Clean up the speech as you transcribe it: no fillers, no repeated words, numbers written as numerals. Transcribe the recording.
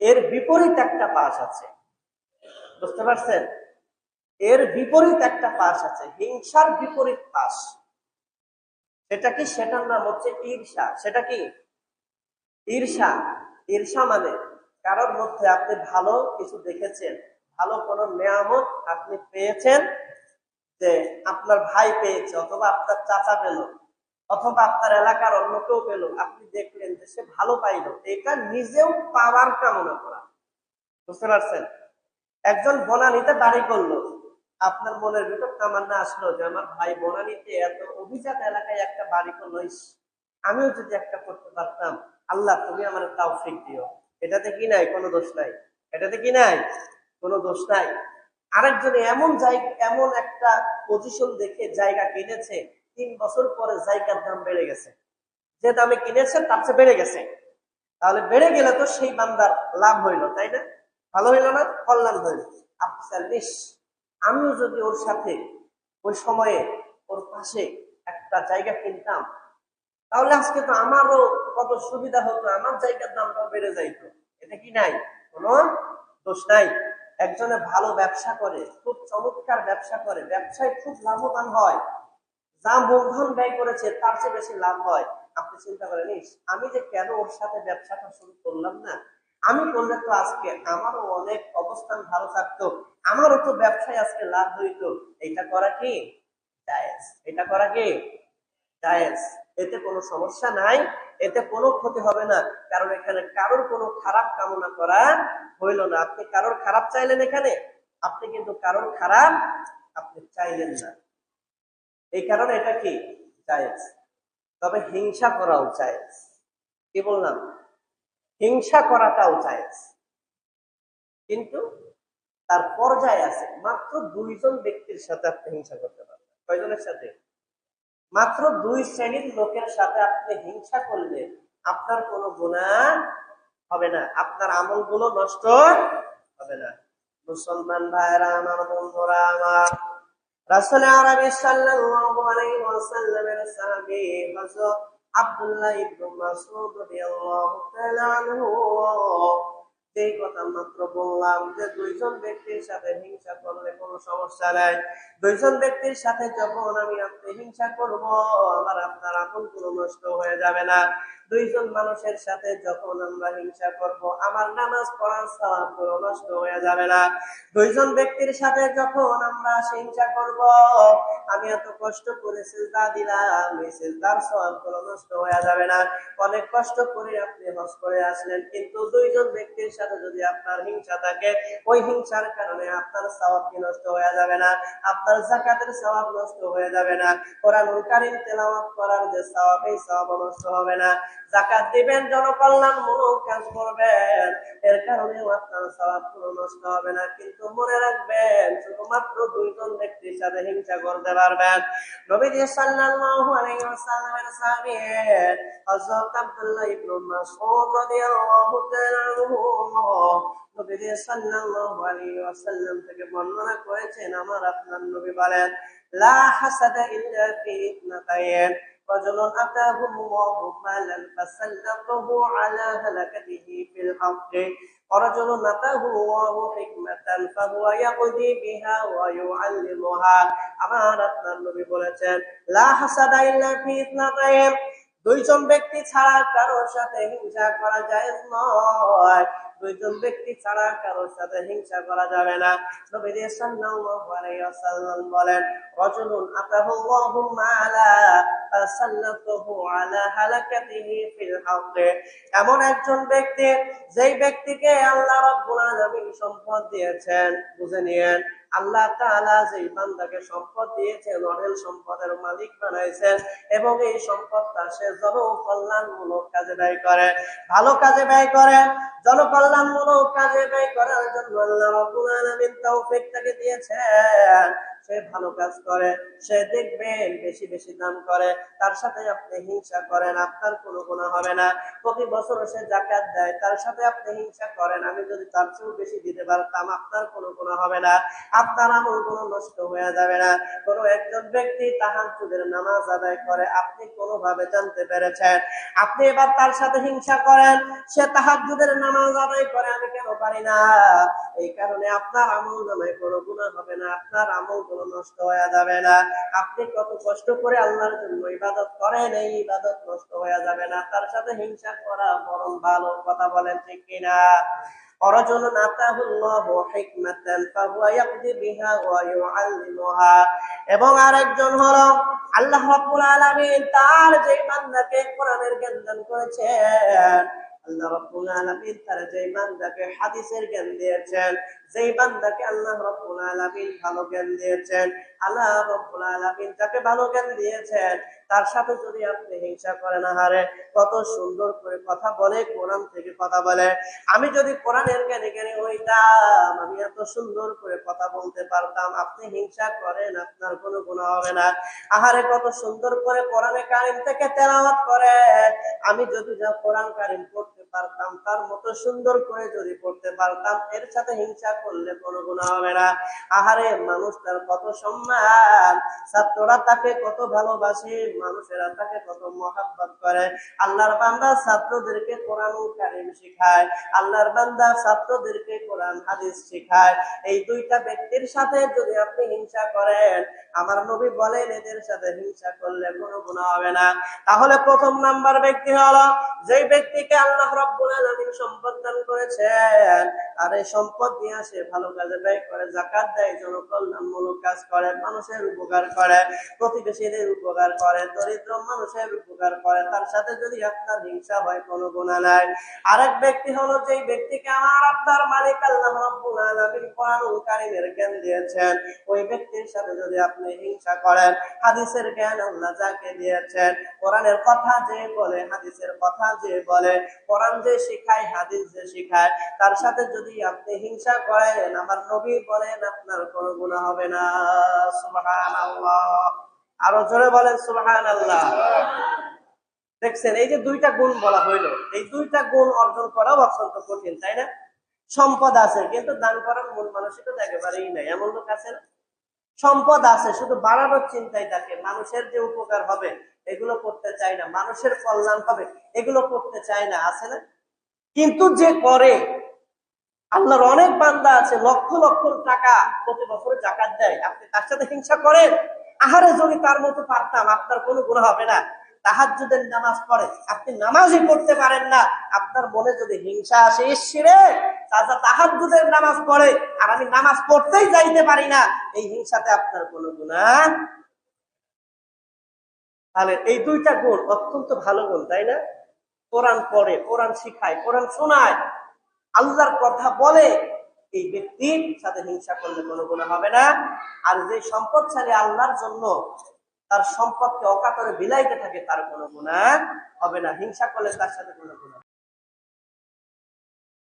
এর বিপরীত একটা পাশ আছে, বুঝতে পারছেন? এর বিপরীত একটা পাশ আছে, হিংসার বিপরীত পাশ। সেটা কি? সেটার নাম হচ্ছে ঈর্ষা। সেটা কি? ঈর্ষা। ঈর্ষা মানে কারোর মধ্যে আপনি ভালো কিছু দেখেছেন, ভালো কোনো নেয়ামত আপনি পেয়েছেন, যে আপনার ভাই পেয়েছে অথবা আপনার চাচা পেল অথবা আপনার এলাকার অন্য কেউ পেল, আপনি দেখলেন যে সে ভালো পাইল, এটা নিজেও পাওয়ার কামনা করা। বুঝতে পারছেন? একজন বনানীতে বাড়ি করলো, আপনার মনের ভিতর তামান্না আসলো যে আমার ভাই বনানীতে এত অভিজাত এলাকায় একটা বাড়ি করলো, আমিও যদি একটা করতে পারতাম, আল্লাহ তুমি আমার তৌফিক দিও। এটাতে কি নাই? কোনো দোষ নাই। এটাতে কি নাই? কোনো দোষ নাই। আরেকজনে এমন জায়গা, এমন একটা পজিশন দেখে জায়গা কিনেছে, 3 বছর পরে জায়গার দাম বেড়ে গেছে, যে দামে কিনেছে তার চেয়ে বেড়ে গেছে। তাহলে বেড়ে গেলে তো সেই বান্দার লাভ হইলো, তাই না? ভালো হইলো না? কল্যাণ হইল। আফসার নিস, আমিও যদি ওর সাথে ওই সময়ে ওর পাশে একটা জায়গা কিনতাম, তাহলে আজকে তো আমারও কত সুবিধা হতো, আমার জায়গার দামটাও বেড়ে যাইতো। এটা কি নাই? কোনো দোষ নাই। একজনে ভালো ব্যবসা করে, খুব চমৎকার ব্যবসা করে, ব্যবসায় খুব লাভবান হয়, যা মূলধন ব্যয় করেছে তার চেয়ে বেশি লাভ হয়। আপনি চিন্তা করেন, আমি যে কেন ওর সাথে ব্যবসাটা শুরু করলাম না, আমি করলে তো আজকে আমারও অনেক অবস্থান ভালো থাকতো, আমারও তো ব্যবসায় আজকে লাভ হইতো। এটা করা কি জায়েজ? এটা করা কি জায়েজ? এতে কোনো সমস্যা নাই, এতে কোনো ক্ষতি হবে না, কারণ এখানে কারোর কোনো খারাপ কামনা করা হইল না। আপনি কারোর খারাপ চাইলেন এখানে, আপনি কিন্তু কারোর খারাপ আপনি চাইলেন না, এই কারণে এটা কি জায়েজ। তবে হিংসা করাও জায়েজ। কি বললাম? হিংসা করাটাও জায়েজ, কিন্তু তার পর্যায়ে আছে। মাত্র 2জন ব্যক্তির সাথে আপনি হিংসা করতে পারবেন। কয়জনের সাথে? মাত্র 2 শ্রেণীর লোকের সাথে আপনি হিংসা করলে আপনার কোনো গুনাহ হবে না, আপনার আমলগুলো নষ্ট হবে না। মুসলমান ভাইরা আমার, বন্ধুরা আমার, রাসূল আরবি সাল্লাল্লাহু আলাইহি ওয়াসাল্লামের সাহাবী হযরত আব্দুল্লাহ ইবনে মাসউদ রাদিয়াল্লাহু তাআলা আনহু এই কথা মাত্র বললাম যে 2জন ব্যক্তির সাথে হিংসা করলে কোনো সমস্যা নাই। 2জন ব্যক্তির সাথে যখন আপনি হিংসা করব, আমার আপনার আমলগুলো নষ্ট হয়ে যাবে না। 2জন মানুষের সাথে যখন আমরা হিংসা করব, আমার নামাজ পড়ার সওয়াবগুলো নষ্ট হয়ে যাবে না। 2জন ব্যক্তির সাথে যখন আমরা হিংসা করব, আমি এত কষ্ট করে সিজদা দিলাম, এই সিজদার সওয়াবগুলো নষ্ট হয়ে যাবে না। অনেক কষ্ট করে আপনি হজ করে আসলেন, কিন্তু 2জন ব্যক্তির সাথে যদি আপনার হিংসা থাকে, ওই হিংসার কারণে আপনার সওয়াব কি নষ্ট হয়ে যাবে না? আপনার যাকাতের সওয়াব নষ্ট হয়ে যাবে না? কোরআনুল কারীম তেলাওয়াত করার যে সওয়াব, এই সওয়াব নষ্ট হবে না? যাকাত দিবেন, জনকল্যাণমূলক কাজ করবেন, এর কারণেও আপনার সওয়াবগুলো নষ্ট হবে না। কিন্তু মনে রাখবেন, শুধুমাত্র 2জন ব্যক্তির সাথে হিংসা করতে পারবেন। নবীজি সাল্লাল্লাহু আলাইহি ওয়াসাল্লামের সাহাবী হযরত আব্দুল্লাহ ইবনে মাসউদ রাদিয়াল্লাহু তাআলা আনহু নবীজি সাল্লাল্লাহু আলাইহি ওয়াসাল্লাম থেকে বর্ণনা করেছেন, আমার আপনার নবী বলেন, লা হাসাদা ইল্লা ফি ইথনাতাইন, রাজুলুন আতাহু আল্লাহু মালান ফাসাল্লাতাহু আলা হালাকাতিহি ফিল হাক্কি, ورجل آتاه الله حكمة فهو يقضي بها ويعلمها। আমার আপনার নবী বলেছেন, লা হাসাদা ইল্লা ফি ইথনাতাইন, 2জন ব্যক্তি ছাড়া কারোর সাথে হিংসা করা জায়েজ নয়। 2জন ব্যক্তি ছাড়া কারোর সাথে হিংসা করা যাবে না। নবী সাল্লাল্লাহু আলাইহি ওয়াসাল্লাম বলেন, রাজুলুন আতাহু আল্লাহু মালা ফাসাল্লাতাহু আলা হালাকাতিহি ফিল হাক্কি, এমন একজন ব্যক্তি, যেই ব্যক্তিকে আল্লাহ রাব্বুল আলামিন সম্পদ দিয়েছেন, বুঝে নিয়েন, আল্লাহ তাআলা যেই বান্দাকে সম্পদ দিয়েছেন, অঢেল সম্পদের মালিক বানাইছেন, এবং এই সম্পদটা সে জনকল্যাণমূলক কাজে ব্যয় করে, ভালো কাজে ব্যয় করে, জনকল্যাণমূলক কাজে ব্যয় করার জন্য আল্লাহ রাব্বুল আলামিন তৌফিক তাকে দিয়েছেন। সে ভালো কাজ করে, সে দেখবেন বেশি বেশি দান করে, তার সাথে আপনি হিংসা করেন, আপনার কোনো গুনাহ হবে না। প্রতি বছর সে যাকাত দেয়, তার সাথে আপনি হিংসা করেন, আমি যদি তার চেয়েও বেশি দিতে পারতাম, আপনার কোনো গুনাহ হবে না, আপনার আমল কোনো নষ্ট হয়ে যাবে না। কোনো একজন ব্যক্তি তাহাজ্জুদের নামাজ আদায় করে, আপনি কোনোভাবে জানতে পেরেছেন, আপনি এবার তার সাথে হিংসা করেন, সে তাহাজ্জুদের নামাজ আদায় করে, আমি কেন পারি না, এই কারণে আপনার আমল নামায় কোনো গুনাহ হবে না, আপনার আমল কোনো নষ্ট হয়ে যাবে না। আপনি কত কষ্ট করে আল্লাহর জন্য ইবাদত করেন, এই ইবাদত নষ্ট হয়ে যাবে না। তার সাথে হিংসা করা বরং ভালো, কথা বলেন ঠিক কিনা? অরজুল নাতাহুল্লাহু হিকমাতান ফাহুয়া ইয়াকদি বিহা ওয়া ইউআল্লিমুহা। এবং আরেকজন হলো আল্লাহ রাব্বুল আলামিন তার যে বান্দাকে কোরআনের জ্ঞান দান করেছেন, আল্লাহ রাব্বুল আলামিন তার যে বান্দাকে হাদিসের জ্ঞান দিয়েছেন, যেই বান্দাকে আল্লাহ রাব্বুল আলামিন ভালো জ্ঞান দিয়েছেন, আল্লাহ রাব্বুল আলামিন যাকে ভালো জ্ঞান দিয়েছেন, তার সাথে যদি আপনি হিংসা করেন, আহারে কত সুন্দর করে কথা বলে, কোরআন থেকে কথা বলে। আমি যদি কোরআনের জ্ঞানী জ্ঞানী হইতাম, আমি এত সুন্দর করে কথা বলতে পারতাম। আপনি হিংসা করেন, আপনার কোনো গুনাহ হবে না। আহারে কত সুন্দর করে কোরআনে কারিম থেকে তেলাওয়াত করে, আমি যদি যা কোরআন কারিম পড়তে পারতাম, তার মতো সুন্দর করে যদি পড়তে পারতাম, এর সাথে হিংসা করলে কোনো গুনাহ হবে না। আহারে মানুষ তার কত সম্মান, ছাত্ররা তাকে কত ভালোবাসে, মানুষেরা তাকে কত মহব্বত করে। আল্লাহর বান্দা ছাত্রদেরকে কোরআন কারিম শিখায়, আল্লাহর বান্দা ছাত্রদেরকে কোরআন হাদিস শিখায়। এই দুইটা ব্যক্তির সাথে যদি আপনি হিংসা করেন, আমার নবী বলেন এদের সাথে হিংসা করলে কোনো গুনাহ হবে না। তাহলে প্রথম নাম্বার ব্যক্তি হলো যেই ব্যক্তিকে আল্লাহ রাব্বুল আলামিন সম্পদ দান করেছেন, আর এই সম্পদ নিয়ে সে ভালো কাজে ব্যয় করে, যাকাত দেয়, জনকল্যাণমূলক কাজ করে, মানুষের উপকার করে, প্রতিবেশীদের উপকার করে, দরিদ্র মানুষের উপকার করে, তার সাথে যদি আপনার হিংসা হয় কোনো গুনাহ নাই। আরেক ব্যক্তি হলো যেই ব্যক্তিকে আমার আপনার মালিক আল্লাহ রাব্বুল আলামিন কোরআনুল কারীমের জ্ঞান দিয়েছেন, ওই ব্যক্তির সাথে যদি আপনি হিংসা করেন, হাদিসের জ্ঞান আল্লাহ যাকে দিয়েছেন, কোরআনের কথা যে বলে, হাদিসের কথা যে বলে, কোরআন যে শিখায়, হাদিস যে শিখায়, তার সাথে যদি আপনি হিংসা করেন, আমার নবী বলেন আপনার কোনো গুনাহ হবে না। সুবহানাল্লাহ, আরো জোরে বলেন সুবহানাল্লাহ। দেখছেন, এই যে দুইটা গুণ বলা হইলো, এই দুইটা গুণ অর্জন করাও অত্যন্ত কঠিন, তাই না? সম্পদ আছে কিন্তু দান করার মূল মানসিকতা একেবারেই নাই, এমন লোক আছে না? সম্পদ আছে, শুধু বাড়ানোর চিন্তায় থাকে, মানুষের যে উপকার হবে এগুলো করতে চায় না, মানুষের কল্যাণ হবে এগুলো করতে চায় না, আছে না? কিন্তু যে করে, আল্লাহর অনেক বান্দা আছে লক্ষ লক্ষ টাকা প্রতি বছর যাকাত দেয়, আপনি তার সাথে হিংসা করেন, আহারে যদি তার মতো পারতাম, আপনার কোনো গুনাহ হবে না। তাহাজ্জুদের নামাজ পড়ে, আপনি নামাজই পড়তে পারেন না, আপনার মনে যদি হিংসা আসে, ইসরে চাচা তাহাজ্জুদের নামাজ পড়ে আর আমি নামাজ পড়তেই যাইতে পারি না, এই হিংসাতে আপনার কোনো গুনাহ। তাহলে এই দুইটা গুণ অত্যন্ত ভালো গুণ, তাই না? কোরআন পড়ে, কোরআন শিখায়, কোরআন শোনায়, আল্লাহর কথা বলে, এই ব্যক্তির সাথে হিংসা করলে কোনো গুনাহ হবে না। আর যে সম্পদশালী আল্লাহর জন্য তার সম্পদকে অকাতরে বিলাইতে থাকে, তার কোনো গুনাহ হবে না, হিংসা করলে তার সাথে কোনো গুনাহ